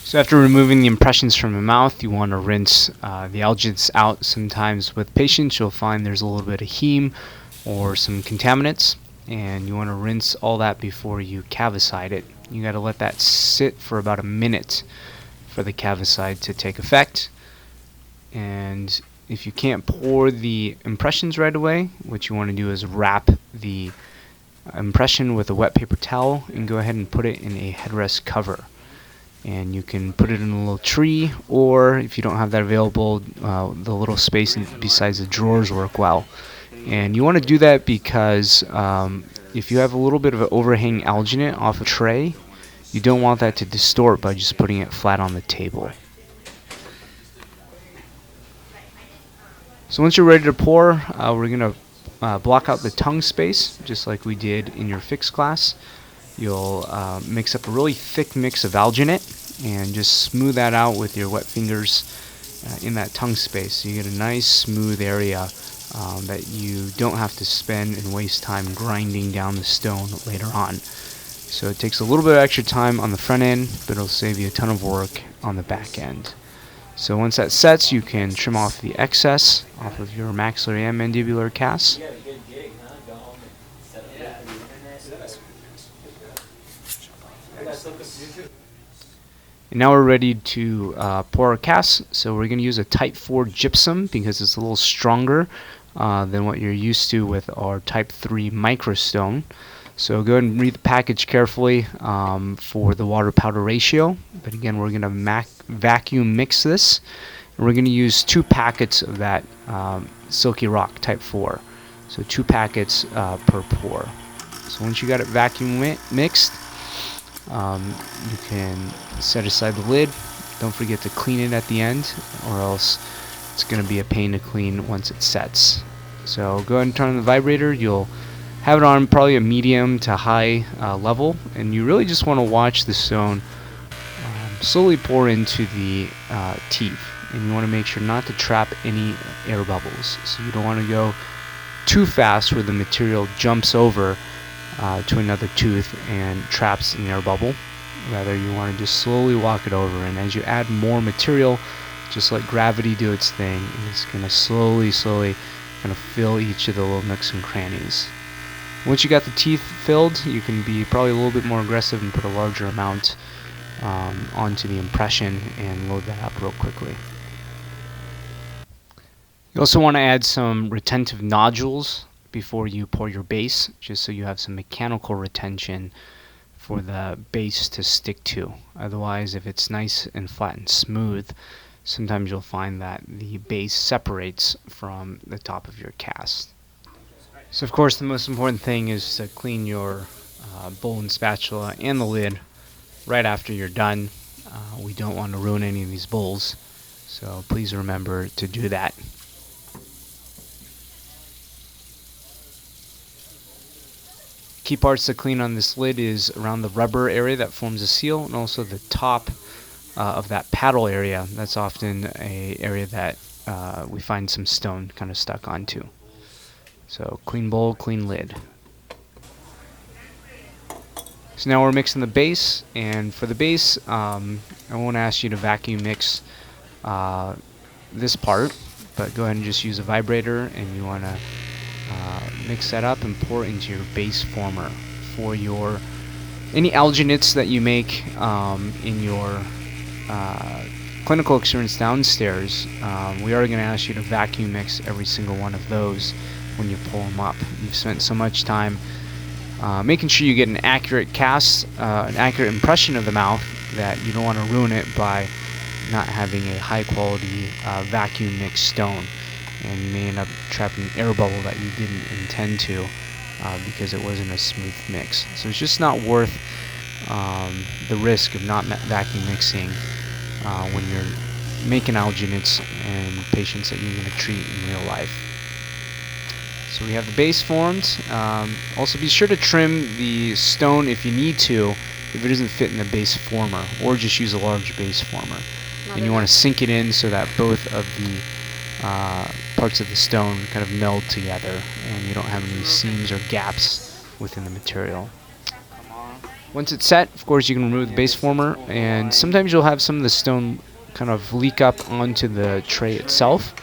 So after removing the impressions from the mouth, you want to rinse the alginate out. Sometimes with patients, you'll find there's a little bit of heme or some contaminants, and you want to rinse all that before you cavicide it. You got to let that sit for about a minute for the cavicide to take effect. And if you can't pour the impressions right away, what you want to do is wrap the impression with a wet paper towel and go ahead and put it in a headrest cover. And you can put it in a little tree, or if you don't have that available, the little space besides the drawers work well. And you want to do that because if you have a little bit of an overhang alginate off a tray, you don't want that to distort by just putting it flat on the table. So once you're ready to pour, we're going to block out the tongue space, just like we did in your fixed class. You'll mix up a really thick mix of alginate and just smooth that out with your wet fingers in that tongue space. So you get a nice smooth area that you don't have to spend and waste time grinding down the stone later on. So it takes a little bit of extra time on the front end, but it'll save you a ton of work on the back end. So once that sets, you can trim off the excess off of your maxillary and mandibular casts. And now we're ready to pour our cast. So we're going to use a type 4 gypsum because it's a little stronger than what you're used to with our type 3 microstone. So go ahead and read the package carefully for the water powder ratio. But again, we're going to vacuum mix this. And we're going to use 2 packets of that Silky Rock type 4. So 2 packets per pour. So once you got it vacuum mixed, you can set aside the lid. Don't forget to clean it at the end, or else it's going to be a pain to clean once it sets. So go ahead and turn on the vibrator. You'll have it on probably a medium to high level, and you really just want to watch the stone slowly pour into the teeth, and you want to make sure not to trap any air bubbles. So you don't want to go too fast where the material jumps over to another tooth and traps an air bubble. Rather, you want to just slowly walk it over, and as you add more material, just let gravity do its thing, and it's going to slowly kind of fill each of the little nooks and crannies. Once you got the teeth filled, you can be probably a little bit more aggressive and put a larger amount onto the impression and load that up real quickly. You also want to add some retentive nodules before you pour your base, just so you have some mechanical retention for the base to stick to. Otherwise, if it's nice and flat and smooth, sometimes you'll find that the base separates from the top of your cast. So of course, the most important thing is to clean your bowl and spatula and the lid right after you're done. We don't want to ruin any of these bowls, so please remember to do that. Key parts to clean on this lid is around the rubber area that forms a seal, and also the top of that paddle area. That's often an area that we find some stone kind of stuck onto. So clean bowl, clean lid. So now we're mixing the base, and for the base, I won't ask you to vacuum mix this part, but go ahead and just use a vibrator, and you want to mix that up and pour it into your base former. For your any alginates that you make in your clinical experience downstairs, we are going to ask you to vacuum mix every single one of those when you pull them up. You've spent so much time making sure you get an accurate cast, an accurate impression of the mouth, that you don't want to ruin it by not having a high quality vacuum mixed stone. And you may end up trapping an air bubble that you didn't intend to because it wasn't a smooth mix. So it's just not worth the risk of not vacuum mixing when you're making alginates and patients that you're going to treat in real life. So we have the base formed. Also be sure to trim the stone if you need to, if it doesn't fit in the base former, or just use a large base former. And you want to sink it in so that both of the parts of the stone kind of meld together and you don't have any seams or gaps within the material. Once it's set, of course, you can remove the base former, and sometimes you'll have some of the stone kind of leak up onto the tray itself.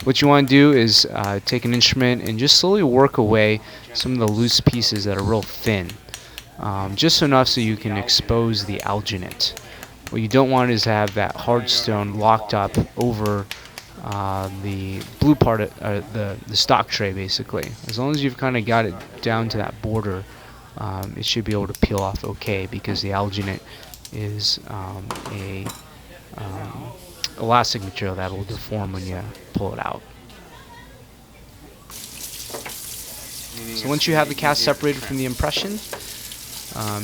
What you want to do is take an instrument and just slowly work away some of the loose pieces that are real thin, just enough so you can expose the alginate. What you don't want is to have that hard stone locked up over the blue part of the stock tray, basically. As long as you've kind of got it down to that border, it should be able to peel off okay, because the alginate is a elastic material that will deform when you pull it out. So once you have the cast separated from the impression,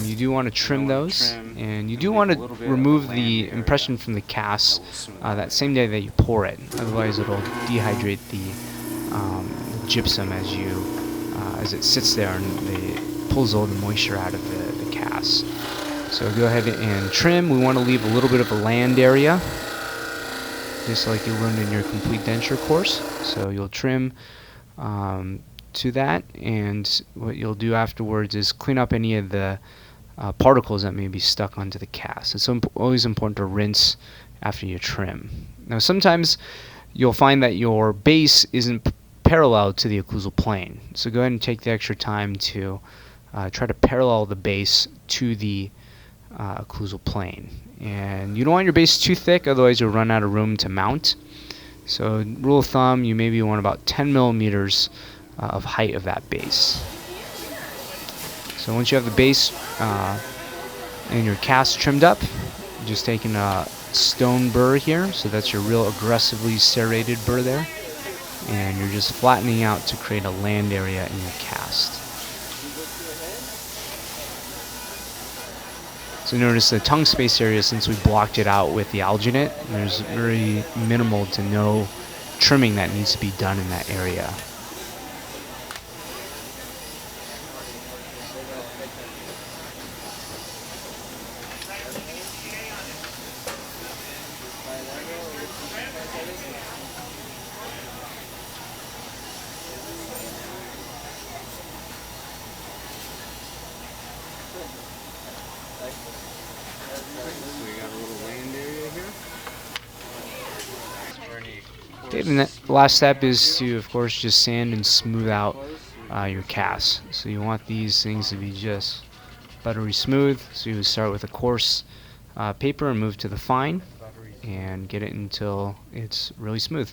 you do want to trim those, and you do want to remove the impression from the cast that same day that you pour it. Otherwise, it'll dehydrate the gypsum as it sits there and it pulls all the moisture out of the cast. So go ahead and trim. We want to leave a little bit of a land area, just like you learned in your complete denture course. So you'll trim to that, and what you'll do afterwards is clean up any of the particles that may be stuck onto the cast. It's always important to rinse after you trim. Now sometimes you'll find that your base isn't parallel to the occlusal plane, so go ahead and take the extra time to try to parallel the base to the occlusal plane. And you don't want your base too thick, otherwise you'll run out of room to mount. So rule of thumb, you maybe want about 10 millimeters of height of that base. So once you have the base and your cast trimmed up, just taking a stone burr here, so that's your real aggressively serrated burr there, and you're just flattening out to create a land area in your cast. So notice the tongue space area, since we blocked it out with the alginate, there's very minimal to no trimming that needs to be done in that area. Okay, the last step is to, of course, just sand and smooth out your cast. So you want these things to be just buttery smooth. So you would start with a coarse paper and move to the fine and get it until it's really smooth.